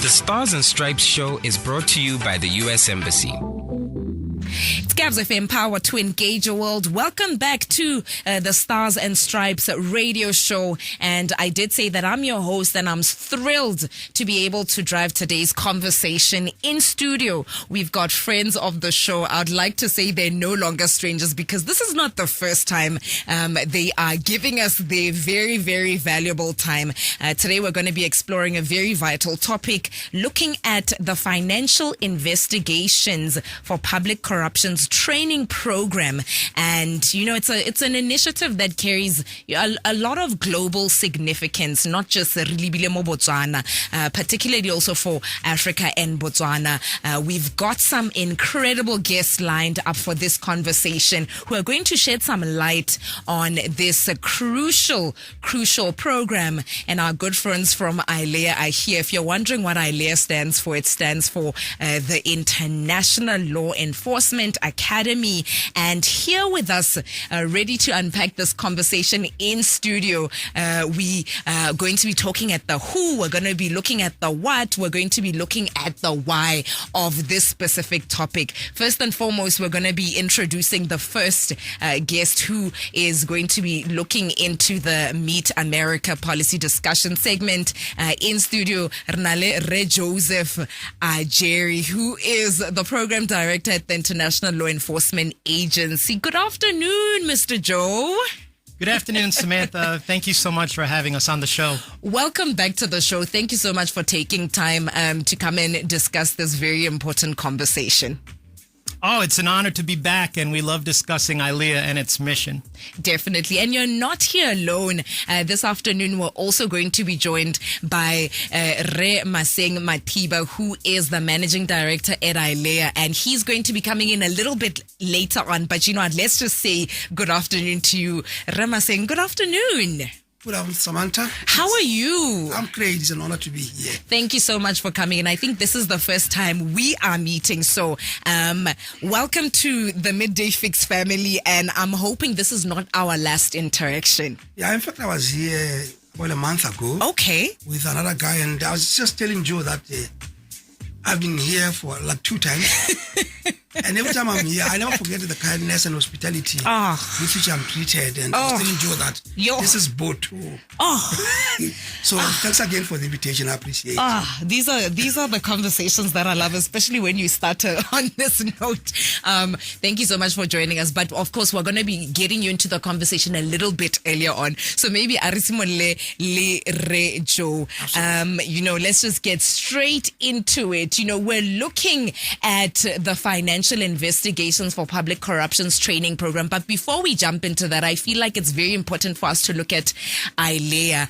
The Stars and Stripes show is brought to you by the U.S. Embassy. It's Gabs FM, power to engage your world. Welcome back to the Stars and Stripes radio show. And I did say that I'm your host, and I'm thrilled to be able to drive today's conversation in studio. We've got friends of the show. I'd like to say they're no longer strangers, because this is not the first time they are giving us their very, very valuable time. Today, we're going to be exploring a very vital topic, looking at the financial investigations for public corruption's training program. And, you know, it's an initiative that carries a lot of global significance, not just Botswana, particularly also for Africa and Botswana. We've got some incredible guests lined up for this conversation who are going to shed some light on this crucial program. And our good friends from ILEA are here. If you're wondering what ILEA stands for, it stands for the International Law Enforcement Academy. And here with us, ready to unpack this conversation in studio, we are going to be talking at the who, we're going to be looking at the what, we're going to be looking at the why of this specific topic. First and foremost, we're going to be introducing the first guest, who is going to be looking into the Meet America policy discussion segment. In studio, Renale Re Joseph Jerry, who is the program director at the International Law Enforcement Agency. Good afternoon, Mr. Joe. Good afternoon, Samantha. Thank you so much for having us on the show. Welcome back to the show. Thank you so much for taking time to come and discuss this very important conversation. Oh, it's an honor to be back, and we love discussing ILEA and its mission. Definitely. And you're not here alone. This afternoon, we're also going to be joined by Re Maseng Matiba, who is the managing director at ILEA, and he's going to be coming in a little bit later on. But you know what? Let's just say good afternoon to you, Re Maseng. Good afternoon. Good afternoon, Samantha. How are you? I'm great. It's an honor to be here. Thank you so much for coming. And I think this is the first time we are meeting. So welcome to the Midday Fix family. And I'm hoping this is not our last interaction. Yeah, in fact, I was here about a month ago. Okay. With another guy. And I was just telling Joe that I've been here for like 2 times. And every time I'm here, I never forget the kindness and hospitality with which I'm treated. And I was telling Joe that this is boat too. So thanks again for the invitation. I appreciate it. These are the conversations that I love, especially when you start on this note. Thank you so much for joining us. But of course, we're going to be getting you into the conversation a little bit earlier on. So maybe Arisimole Le Re Joe. You know, let's just get straight into it. You know, we're looking at the financial investigations for public corruption's training program. But before we jump into that, I feel like it's very important for us to look at ILEA.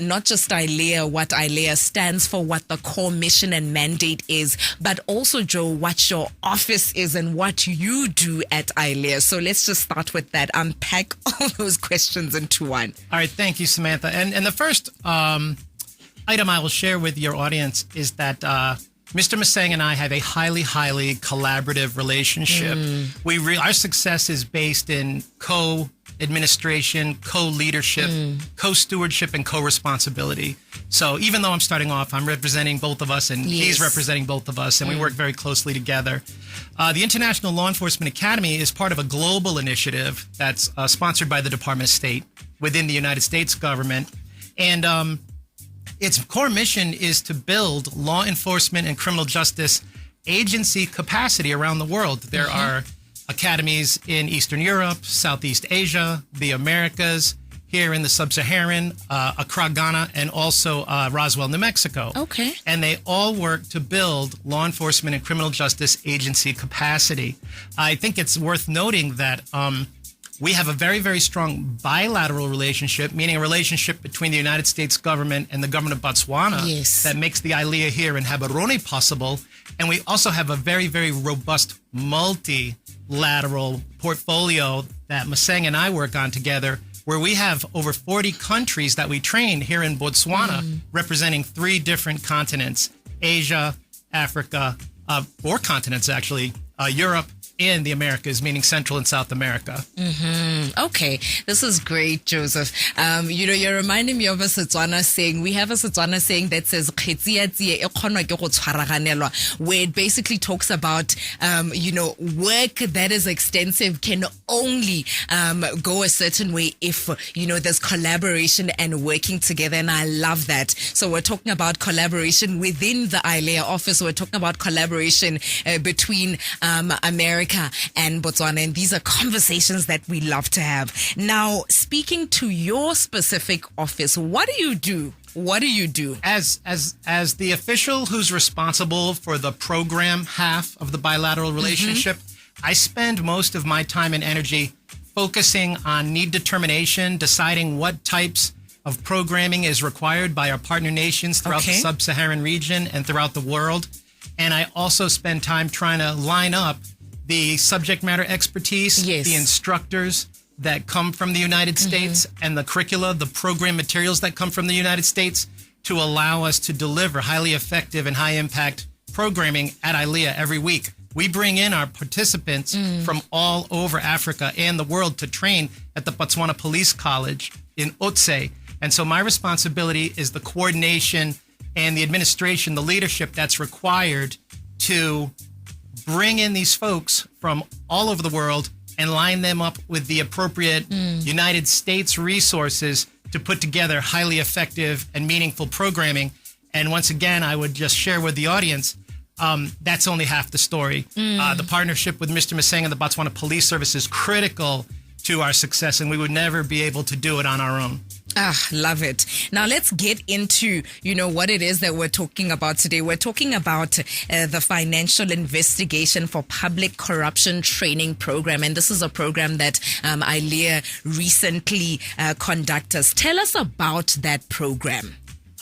Not just ILEA, what ILEA stands for, what the core mission and mandate is, but also, Joe, what your office is and what you do at ILEA. So let's just start with that. Unpack all those questions into one. All right. Thank you, Samantha. And the first item I will share with your audience is that Mr. Maseng and I have a highly, highly collaborative relationship. Our success is based in co-administration, co-leadership, co-stewardship, and co-responsibility. So even though I'm starting off, I'm representing both of us, and he's representing both of us, and we work very closely together. The International Law Enforcement Academy is part of a global initiative that's sponsored by the Department of State within the United States government. And its core mission is to build law enforcement and criminal justice agency capacity around the world. There are academies in Eastern Europe, Southeast Asia, the Americas, here in the Sub-Saharan, Accra, Ghana, and also Roswell, New Mexico. Okay. And they all work to build law enforcement and criminal justice agency capacity. I think it's worth noting that we have a very, very strong bilateral relationship, meaning a relationship between the United States government and the government of Botswana that makes the ILEA here in Gaborone possible. And we also have a very, very robust multilateral portfolio that Maseng and I work on together, where we have over 40 countries that we train here in Botswana, representing 3 different continents: Asia, Africa, 4 continents actually, Europe, in the Americas, meaning Central and South America. Okay, this is great, Joseph. You're reminding me of a Setswana saying. We have a Setswana saying that says, where it basically talks about, work that is extensive can only go a certain way if, there's collaboration and working together. And I love that. So we're talking about collaboration within the ILEA office. We're talking about collaboration between America and Botswana, and these are conversations that we love to have. Now, speaking to your specific office, what do you do? What do you do? As the official who's responsible for the program half of the bilateral relationship, I spend most of my time and energy focusing on need determination, deciding what types of programming is required by our partner nations throughout the sub-Saharan region and throughout the world. And I also spend time trying to line up the subject matter expertise, the instructors that come from the United States, and the curricula, the program materials that come from the United States to allow us to deliver highly effective and high impact programming at ILEA every week. We bring in our participants from all over Africa and the world to train at the Botswana Police College in Otse. And so my responsibility is the coordination and the administration, the leadership that's required to bring in these folks from all over the world and line them up with the appropriate United States resources to put together highly effective and meaningful programming. And once again, I would just share with the audience, that's only half the story. The partnership with Mr. Maseng and the Botswana Police Service is critical to our success, and we would never be able to do it on our own. Love it. Now let's get into, what it is that we're talking about today. We're talking about the Financial Investigation for Public Corruption Training Program. And this is a program that ILEA recently conducted. Tell us about that program.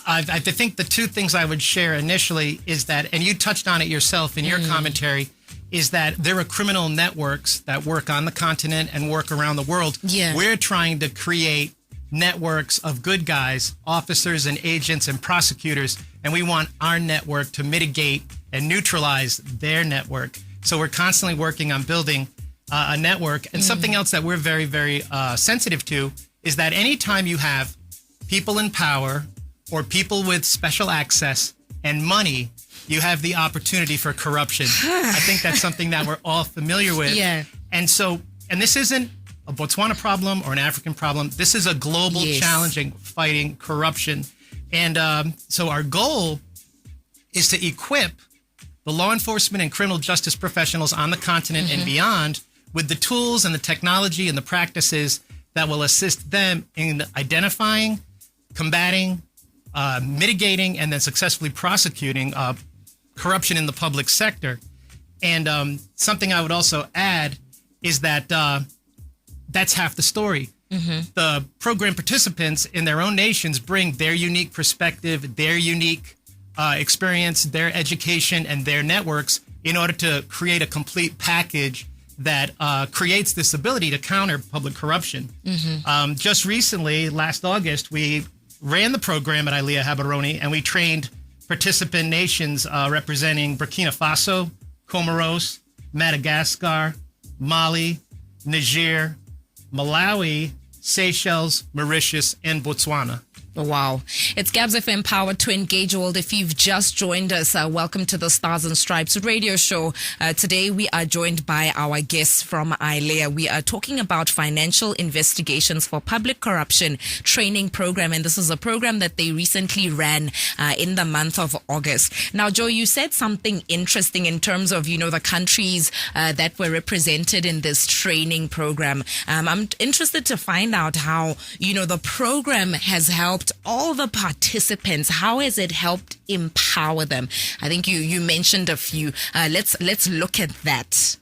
I think the two things I would share initially is that, and you touched on it yourself in your commentary, is that there are criminal networks that work on the continent and work around the world. Yeah. We're trying to create networks of good guys, officers and agents and prosecutors, and we want our network to mitigate and neutralize their network. So we're constantly working on building a network. And something else that we're very, very sensitive to is that anytime you have people in power or people with special access and money, you have the opportunity for corruption. I think that's something that we're all familiar with. Yeah. And this isn't a Botswana problem or an African problem. This is a global challenge in fighting corruption. And so our goal is to equip the law enforcement and criminal justice professionals on the continent and beyond with the tools and the technology and the practices that will assist them in identifying, combating, mitigating, and then successfully prosecuting corruption in the public sector. And something I would also add is that that's half the story. The program participants in their own nations bring their unique perspective, their unique experience, their education, and their networks in order to create a complete package that creates this ability to counter public corruption. Just recently, last August, we ran the program at ILEA Habaroni, and we trained participant nations representing Burkina Faso, Comoros, Madagascar, Mali, Niger, Malawi, Seychelles, Mauritius, and Botswana. Wow. It's Gabs FM Power to Engage World. If you've just joined us, welcome to the Stars and Stripes radio show. Today we are joined by our guests from ILEA. We are talking about Financial Investigations for Public Corruption Training Program, and this is a program that they recently ran in the month of August. Now, Joe, you said something interesting in terms of, the countries that were represented in this training program. I'm interested to find out how, the program has helped all the participants. How has it helped empower them? I think you mentioned a few. Let's look at that.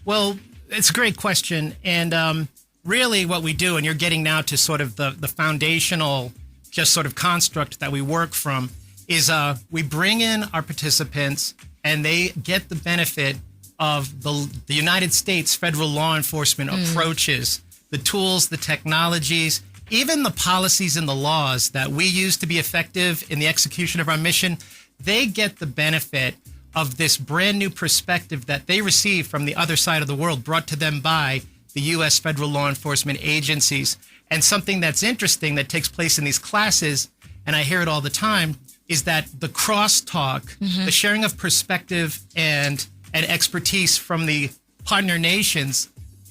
Well, it's a great question. And really what we do, and you're getting now to sort of the foundational just sort of construct that we work from, is we bring in our participants and they get the benefit of the United States federal law enforcement approaches, the tools, the technologies, even the policies and the laws that we use to be effective in the execution of our mission. They get the benefit of this brand new perspective that they receive from the other side of the world, brought to them by the U.S. federal law enforcement agencies. And something that's interesting that takes place in these classes, and I hear it all the time, is that the crosstalk, the sharing of perspective and expertise from the partner nations,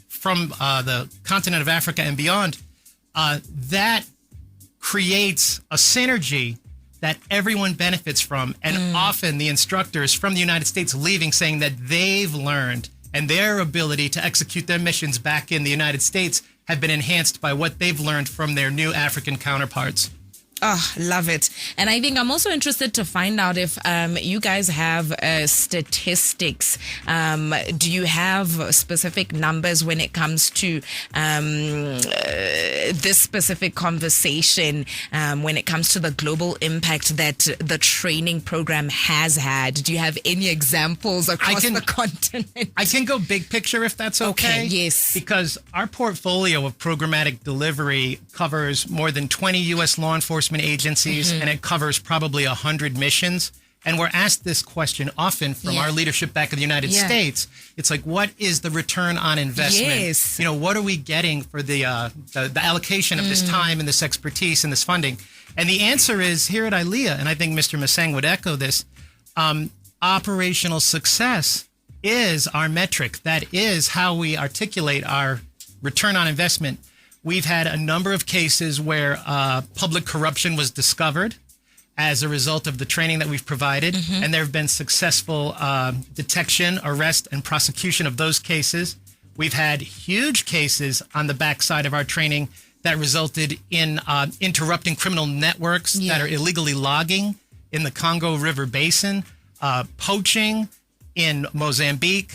from the continent of Africa and beyond, that creates a synergy that everyone benefits from. And often the instructors from the United States leaving saying that they've learned and their ability to execute their missions back in the United States have been enhanced by what they've learned from their new African counterparts. Oh, love it. And I think I'm also interested to find out if you guys have statistics. Do you have specific numbers when it comes to this specific conversation, when it comes to the global impact that the training program has had? Do you have any examples across the continent? I can go big picture if that's okay. Yes. Because our portfolio of programmatic delivery covers more than 20 U.S. law enforcement agencies, and it covers probably 100 missions. And we're asked this question often from our leadership back in the United States. It's like, what is the return on investment? Yes. You know, what are we getting for the allocation of this time and this expertise and this funding? And the answer is here at ILEA, and I think Mr. Maseng would echo this, operational success is our metric. That is how we articulate our return on investment. We've had a number of cases where public corruption was discovered as a result of the training that we've provided, and there have been successful detection, arrest, and prosecution of those cases. We've had huge cases on the backside of our training that resulted in interrupting criminal networks that are illegally logging in the Congo River Basin, poaching in Mozambique,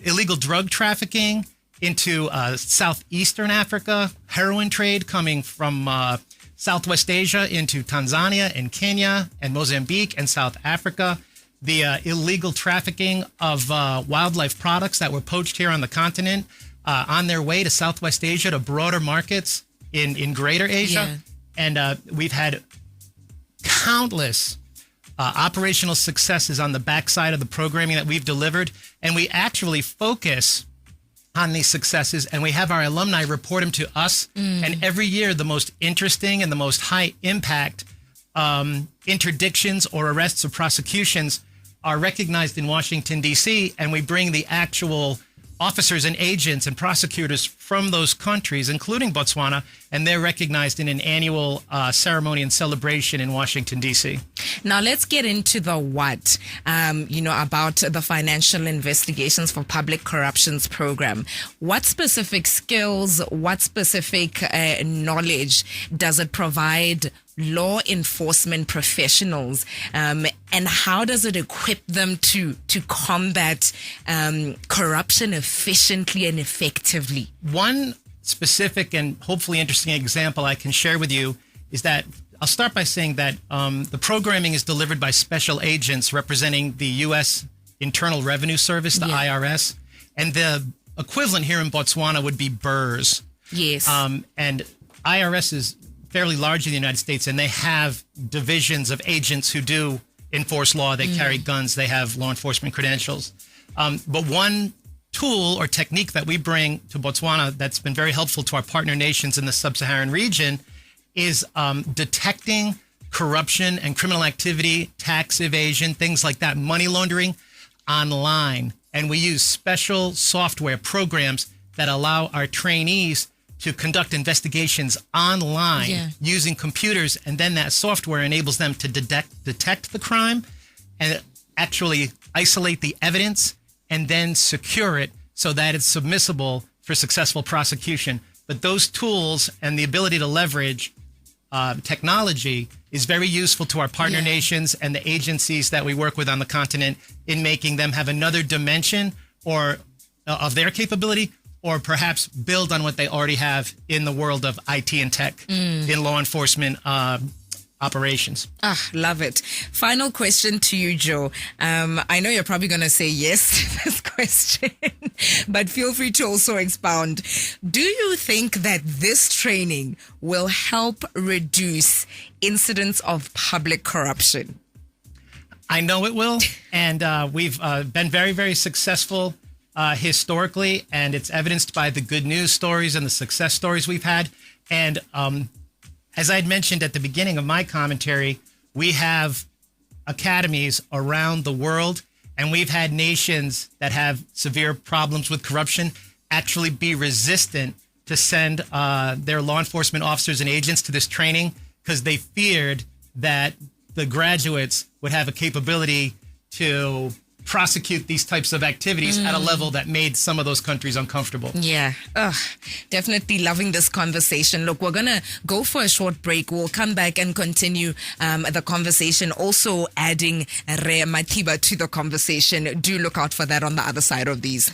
illegal drug trafficking into southeastern Africa, heroin trade coming from Southwest Asia into Tanzania and Kenya and Mozambique and South Africa, the illegal trafficking of wildlife products that were poached here on the continent on their way to Southwest Asia to broader markets in greater Asia. And we've had countless operational successes on the backside of the programming that we've delivered. And we actually focus on these successes, and we have our alumni report them to us. And every year, the most interesting and the most high impact interdictions or arrests or prosecutions are recognized in Washington, D.C., and we bring the actual officers and agents and prosecutors from those countries, including Botswana, and they're recognized in an annual ceremony and celebration in Washington, D.C. Now, let's get into the what, about the Financial Investigations for Public Corruptions program. What specific skills, what specific knowledge does it provide law enforcement professionals, and how does it equip them to combat corruption efficiently and effectively? One specific and hopefully interesting example I can share with you is that I'll start by saying that the programming is delivered by special agents representing the U.S. Internal Revenue Service, the IRS, and the equivalent here in Botswana would be BERS. Yes. And IRS is fairly large in the United States, and they have divisions of agents who do enforce law. They carry guns. They have law enforcement credentials. But one tool or technique that we bring to Botswana that's been very helpful to our partner nations in the sub-Saharan region is detecting corruption and criminal activity, tax evasion, things like that, money laundering online. And we use special software programs that allow our trainees to conduct investigations online using computers, and then that software enables them to detect the crime and actually isolate the evidence and then secure it so that it's submissible for successful prosecution. But those tools and the ability to leverage technology is very useful to our partner nations and the agencies that we work with on the continent in making them have another dimension or of their capability, or perhaps build on what they already have in the world of IT and tech in law enforcement operations. Love it. Final question to you, Joe. I know you're probably going to say yes to this question, but feel free to also expound. Do you think that this training will help reduce incidents of public corruption? I know it will. And we've been very, very successful historically, and it's evidenced by the good news stories and the success stories we've had. And as I had mentioned at the beginning of my commentary, we have academies around the world, and we've had nations that have severe problems with corruption actually be resistant to send their law enforcement officers and agents to this training because they feared that the graduates would have a capability to prosecute these types of activities at a level that made some of those countries uncomfortable. Yeah, definitely loving this conversation. Look, we're going to go for a short break. We'll come back and continue the conversation, also adding Re Matiba to the conversation. Do look out for that on the other side of these.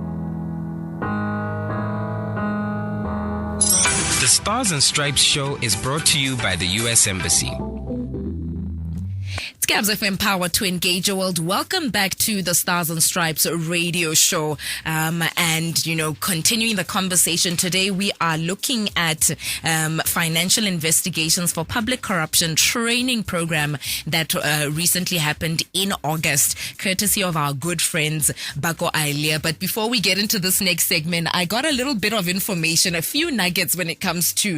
The Stars and Stripes show is brought to you by the U.S. Embassy. It's Gabs FM Power to Engage Your World. Welcome back to the Stars and Stripes radio show. And, you know, continuing the conversation today, we are looking at financial investigations for public corruption training program that recently happened in August, courtesy of our good friends, Bako Ailia. But before we get into this next segment, I got a little bit of information, a few nuggets when it comes to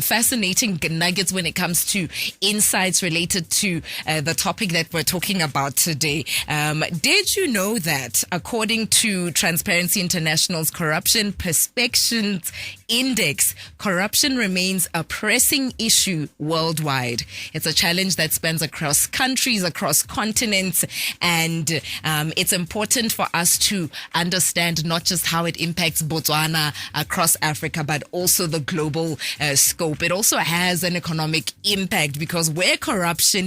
fascinating nuggets when it comes to insights related to the topic that we're talking about today. Did you know that according to Transparency International's Corruption Perceptions Index, corruption remains a pressing issue worldwide? It's a challenge that spans across countries, across continents, and it's important for us to understand not just how it impacts Botswana across Africa, but also the global scope. It also has an economic impact because where corruption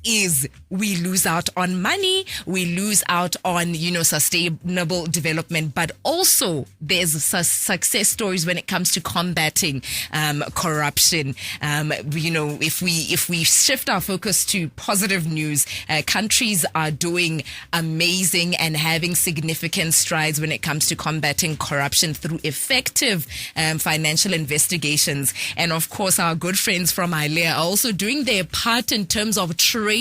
is, we lose out on money, we lose out on, you know, sustainable development, but also there's success stories when it comes to combating corruption. You know, if we shift our focus to positive news, countries are doing amazing and having significant strides when it comes to combating corruption through effective financial investigations. And of course, our good friends from ILEA are also doing their part in terms of training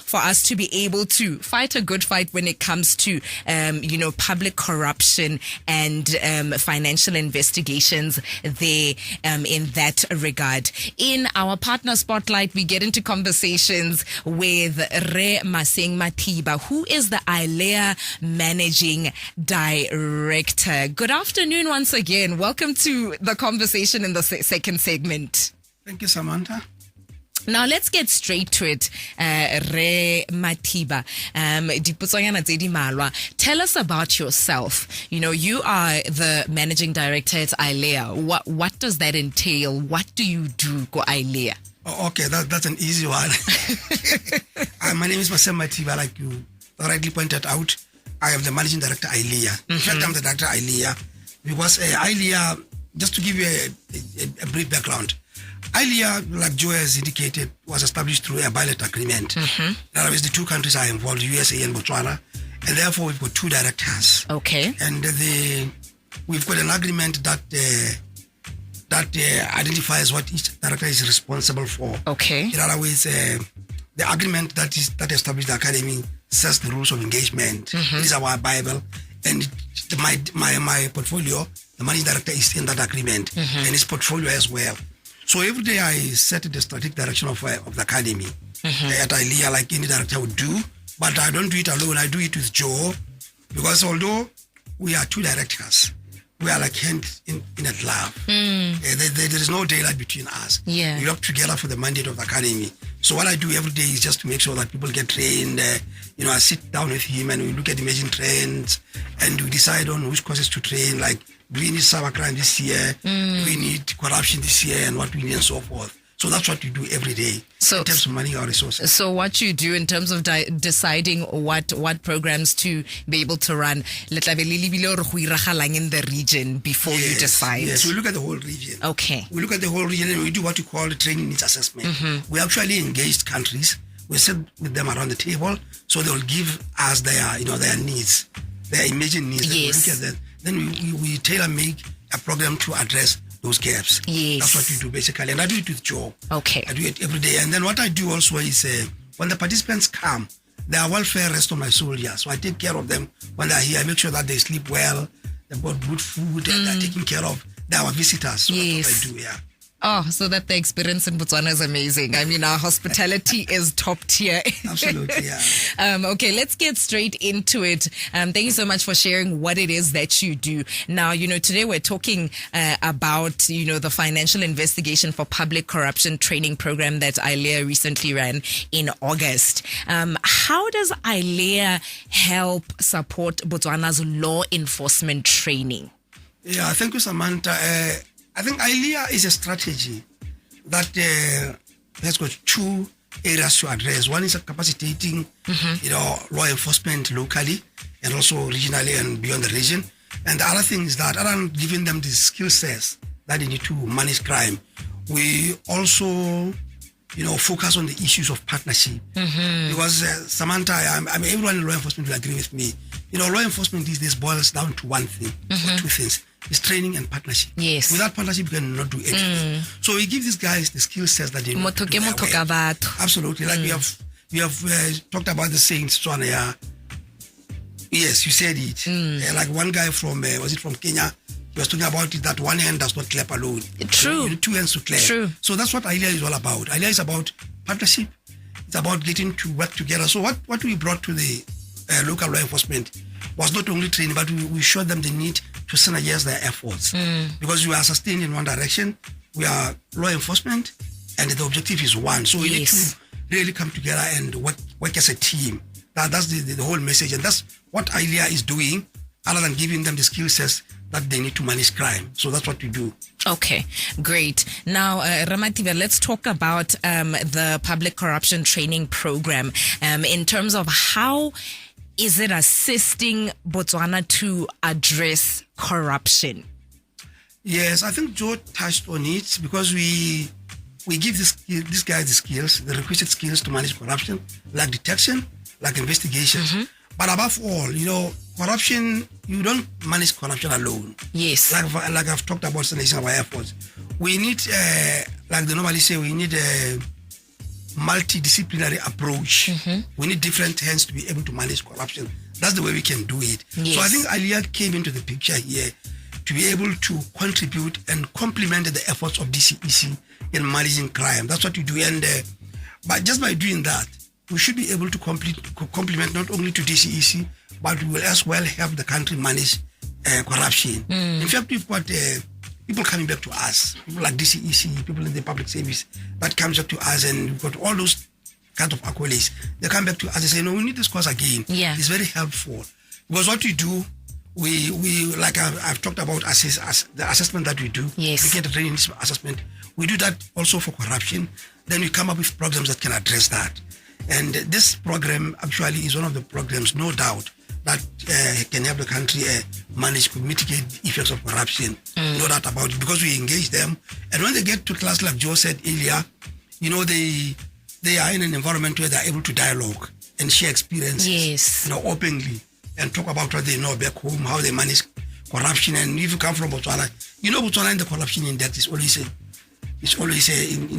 for us to be able to fight a good fight when it comes to, you know, public corruption and financial investigations there in that regard. In our partner spotlight, we get into conversations with Re Matiba, who is the ILEA Managing Director. Good afternoon once again. Welcome to the conversation in the second segment. Thank you, Samantha. Now let's get straight to it. Re Matiba, tell us about yourself. You know, you are the managing director at ILEA. What does that entail? What do you do for ILEA? Oh, okay, that's an easy one. My name is Matiba, like you rightly pointed out. I am the managing director ILEA. In fact, I'm the director ILEA because ILEA, just to give you a brief background, ILEA, like Joe has indicated, was established through a bilateral agreement. That is, the two countries are involved, USA and Botswana, and therefore we've got two directors. Okay. And we've got an agreement that identifies what each director is responsible for. Okay. In other words, the agreement that established the academy sets the rules of engagement. It is our Bible, and my portfolio, the managing director is in that agreement, and his portfolio as well. So every day I set the strategic direction of the academy at ILEA, like any director would do. But I don't do it alone. I do it with Joe, because although we are two directors, we are like hand in a glove. There is no daylight between us. Yeah. We work together for the mandate of the academy. So what I do every day is just to make sure that people get trained. You know, I sit down with him and we look at emerging trends and we decide on which courses to train, like, do we need cybercrime this year? Do we need corruption this year? And what we need and so forth. So that's what we do every day in terms of managing our resources. So what you do in terms of deciding what programs to be able to run, in the region before you decide. Yes, we look at the whole region. Okay. We look at the whole region and we do what we call the training needs assessment. We actually engaged countries. We sit with them around the table, so they will give us their needs, their emerging needs. Yes. We look at that. Then we tailor-make a program to address those gaps. Yes. That's what we do basically. And I do it with Joe. Okay. I do it every day. And then what I do also is when the participants come, their welfare rests on my soldiers. So I take care of them when they're here. I make sure that they sleep well, they've got good food, and they're taking care of our visitors. So Yes. that's what I do, yeah. Oh, so that the experience in Botswana is amazing. I mean, our hospitality is top tier. Absolutely, yeah. Okay, let's get straight into it. Thank you so much for sharing what it is that you do. Now, today we're talking about, the financial investigation for public corruption training program that ILEA recently ran in August. How does ILEA help support Botswana's law enforcement training? Yeah, thank you, Samantha. I think ILEA is a strategy that has got two areas to address. One is capacitating, law enforcement locally and also regionally and beyond the region. And the other thing is that other than giving them the skill sets that they need to manage crime, we also, focus on the issues of partnership. Because Samantha, I mean, everyone in law enforcement will agree with me. Law enforcement these days boils down to one thing, or two things. It's training and partnership. Yes. Without partnership, you cannot do anything. So we give these guys the skill sets that they need to do their work. Absolutely. Like we have talked about the saying, Swana, yeah. Yes, you said it. Like one guy from, was it from Kenya? He was talking about it that one hand does not clap alone. True. You need two hands to clap. True. So that's what ILEA is all about. ILEA is about partnership. It's about getting to work together. So what we brought to the local law enforcement was not only training, but we showed them the need to synergize their efforts. Because we are sustained in one direction. We are law enforcement, and the objective is one. So we need to really come together and work as a team. That's the whole message. And that's what ILEA is doing, other than giving them the skill sets that they need to manage crime. So that's what we do. Okay, great. Now, Ramatiba, let's talk about the public corruption training program in terms of how is it assisting Botswana to address corruption? Yes, I think Joe touched on it because we give these guys the skills, the requisite skills to manage corruption, like detection, like investigation. But above all, corruption, you don't manage corruption alone. Yes. Like I've talked about synergy of our efforts. We need, like they normally say, we need a multidisciplinary approach. We need different hands to be able to manage corruption. That's the way we can do it. Yes. So I think ILEA came into the picture here to be able to contribute and complement the efforts of DCEC in managing crime. That's what we do. And but just by doing that, we should be able to complement not only to DCEC, but we will as well help the country manage corruption. In fact, we've got people coming back to us, people like DCEC, people in the public service that comes back to us, and we've got all those kinds of accolades. They come back to us and say, no, we need this course again. Yeah. It's very helpful. Because what we do, we like I've talked about the assessment that we do. Yes. We get a training assessment. We do that also for corruption. Then we come up with programs that can address that. And this program actually is one of the programs, no doubt, that can help the country mitigate the effects of corruption. No doubt about it, because we engage them. And when they get to class, like Joe said earlier, they are in an environment where they're able to dialogue and share experiences, Yes. Openly, and talk about what they know back home, how they manage corruption. And if you come from Botswana, Botswana in the corruption index is always in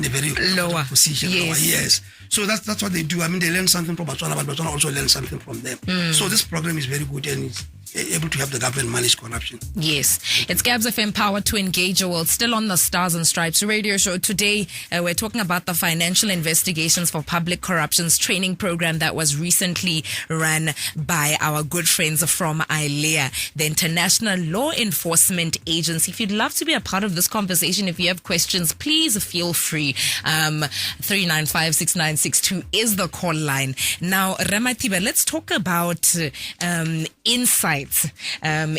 a very lower position. Yes. Lower, yes. So that's what they do. I mean, they learn something from Botswana, but Botswana also learns something from them. So this program is very good and it's able to help the government manage corruption. Yes. It's Gabs FM Power to Engage Your World, still on the Stars and Stripes radio show. Today, we're talking about the Financial Investigations for Public Corruptions training program that was recently run by our good friends from ILEA, the International Law Enforcement Agency. If you'd love to be a part of this conversation, if you have questions, please feel free. 3956962 is the call line. Now, Ramatiba, let's talk about insights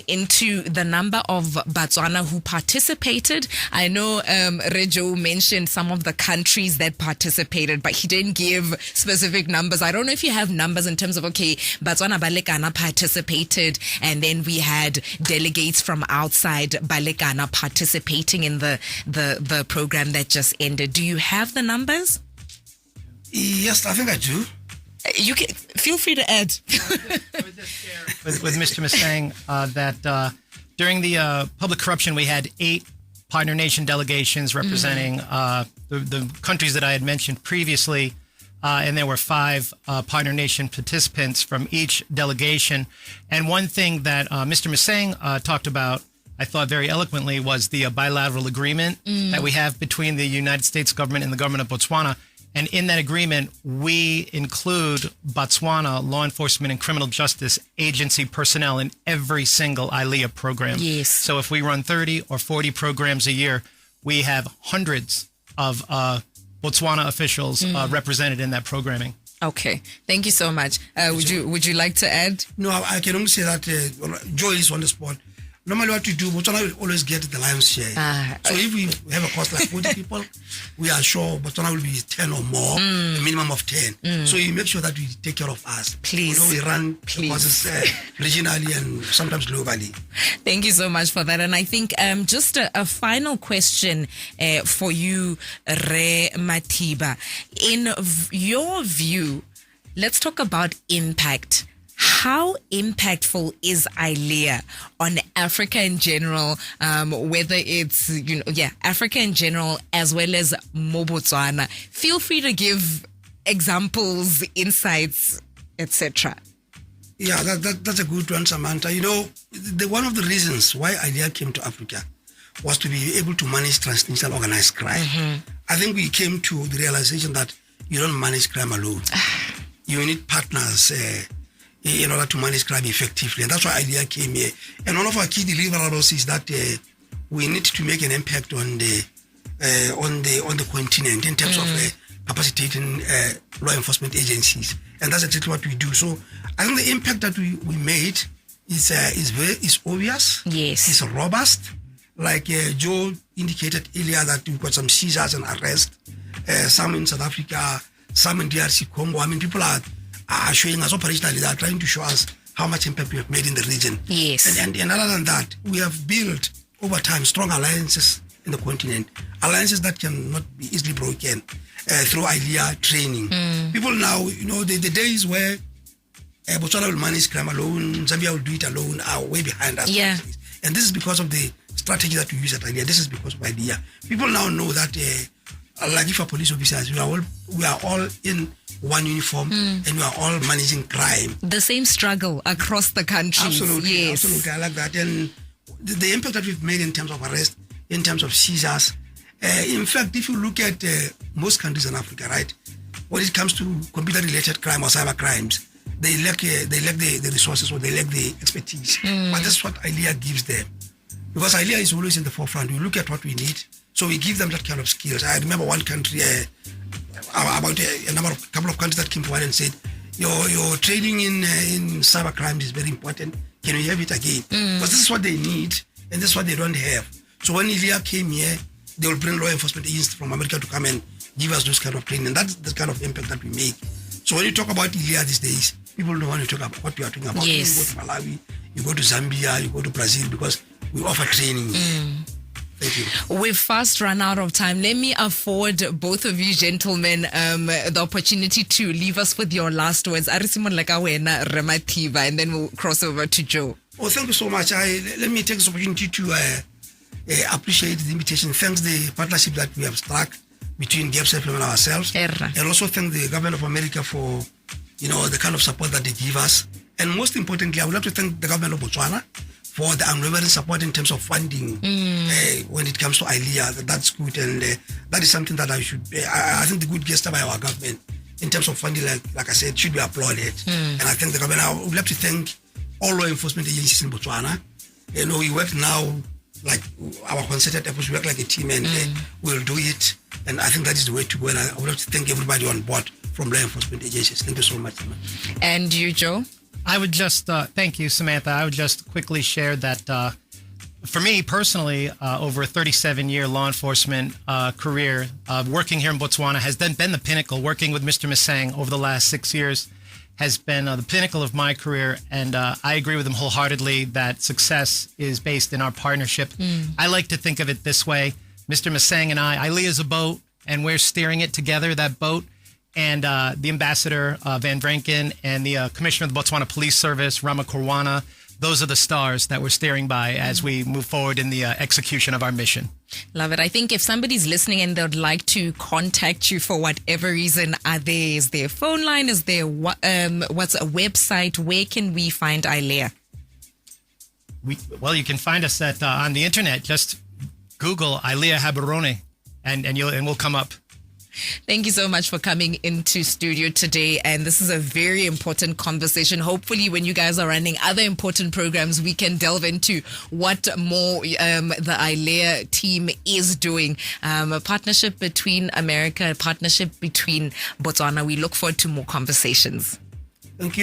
into the number of Botswana who participated. I know Rejo mentioned some of the countries that participated, but he didn't give specific numbers. I don't know if you have numbers in terms of, okay, Botswana Balekana participated, and then we had delegates from outside Balekana participating in the program that just ended. Do you have the numbers? Yes, I think I do. You can feel free to add. with Mr. Masang that during the public corruption, we had 8 partner nation delegations representing the countries that I had mentioned previously. and there were 5 partner nation participants from each delegation. And one thing that Mr. Maseng talked about, I thought very eloquently, was the bilateral agreement that we have between the United States government and the government of Botswana. And in that agreement, we include Botswana law enforcement and criminal justice agency personnel in every single ILEA program. Yes. So if we run 30 or 40 programs a year, we have hundreds of Botswana officials represented in that programming. Okay, thank you so much. Would you like to add? No, I can only say that Joe is on the spot. Normally what we do, Botswana will always get the lion's share. So if we have a cost like 40 people, we are sure Botswana will be 10 or more, a minimum of 10. So you make sure that we take care of us. Please. We run courses regionally and sometimes globally. Thank you so much for that. And I think just a final question for you, Re Matiba. In your view, let's talk about impact. How impactful is ILEA on Africa in general, whether it's, Africa in general as well as Botswana? Feel free to give examples, insights, etc. Yeah, that's a good one, Samantha. One of the reasons why ILEA came to Africa was to be able to manage transnational organized crime. I think we came to the realization that you don't manage crime alone. You need partners in order to manage crime effectively. And that's why ILEA came here. And one of our key deliverables is that we need to make an impact on the continent in terms of capacitating law enforcement agencies. And that's exactly what we do. So I think the impact that we made is obvious. Yes. It's robust. Like Joe indicated earlier that we've got some seizures and arrests, some in South Africa, some in DRC Congo. I mean, people are showing us operationally, they are trying to show us how much impact we have made in the region. Yes. And other than that, we have built over time strong alliances in the continent, alliances that cannot be easily broken through ILEA training. People now, the days where Botswana will manage crime alone, Zambia will do it alone, are way behind us. Yeah. And this is because of the strategy that we use at ILEA. This is because of ILEA. People now know that, like if we're police officers, we are all in one uniform and we are all managing crime. The same struggle across the country. Absolutely, yes. absolutely. I like that. And the impact that we've made in terms of arrest, in terms of seizures. In fact, if you look at most countries in Africa, right, when it comes to computer-related crime or cyber crimes, they lack the resources or they lack the expertise. But that's what ILEA gives them. Because ILEA is always in the forefront. We look at what we need, so we give them that kind of skills. I remember one country, about a couple of countries that came forward and said, your training in cyber crimes is very important. Can we have it again? Because this is what they need, and this is what they don't have. So when ILEA came here, they will bring law enforcement agents from America to come and give us those kind of training. And that's the kind of impact that we make. So when you talk about ILEA these days, people don't want to talk about what we are talking about. Yes. You go to Malawi, you go to Zambia, you go to Brazil, because we offer training. Thank you. We've fast run out of time. Let me afford both of you gentlemen the opportunity to leave us with your last words. Arisimon Lakawena Rematiba, and then we'll cross over to Joe. Oh, thank you so much. Let me take this opportunity to appreciate the invitation. Thanks the partnership that we have struck between GAPS FM and ourselves. Erra. And also thank the government of America for, the kind of support that they give us. And most importantly, I would like to thank the government of Botswana for the unwavering support in terms of funding when it comes to ILEA. That's good, and that is something that I think the good gesture by our government in terms of funding, like I said, should be applauded. And I thank the government. I would like to thank all law enforcement agencies in Botswana. We work now like our concerted efforts, we work like a team, and we'll do it. And I think that is the way to go. And I would like to thank everybody on board from law enforcement agencies. Thank you so much. And you, Joe? I would just, thank you, Samantha. I would just quickly share that for me personally, over a 37-year law enforcement career, working here in Botswana has then been the pinnacle. Working with Mr. Maseng over the last 6 years has been the pinnacle of my career. And I agree with him wholeheartedly that success is based in our partnership. I like to think of it this way. Mr. Maseng and ILEA is a boat, and we're steering it together, that boat. And the ambassador, Van Vranken, and the commissioner of the Botswana Police Service, Rama Korwana, those are the stars that we're steering by as we move forward in the execution of our mission. Love it. I think if somebody's listening and they'd like to contact you for whatever reason, is there a phone line? Is there what's a website? Where can we find Ilea? Well, you can find us at on the internet. Just Google Ilea Habarone, and we'll come up. Thank you so much for coming into studio today. And this is a very important conversation. Hopefully, when you guys are running other important programs, we can delve into what more the Ilea team is doing. A partnership between America, a partnership between Botswana. We look forward to more conversations. Thank you.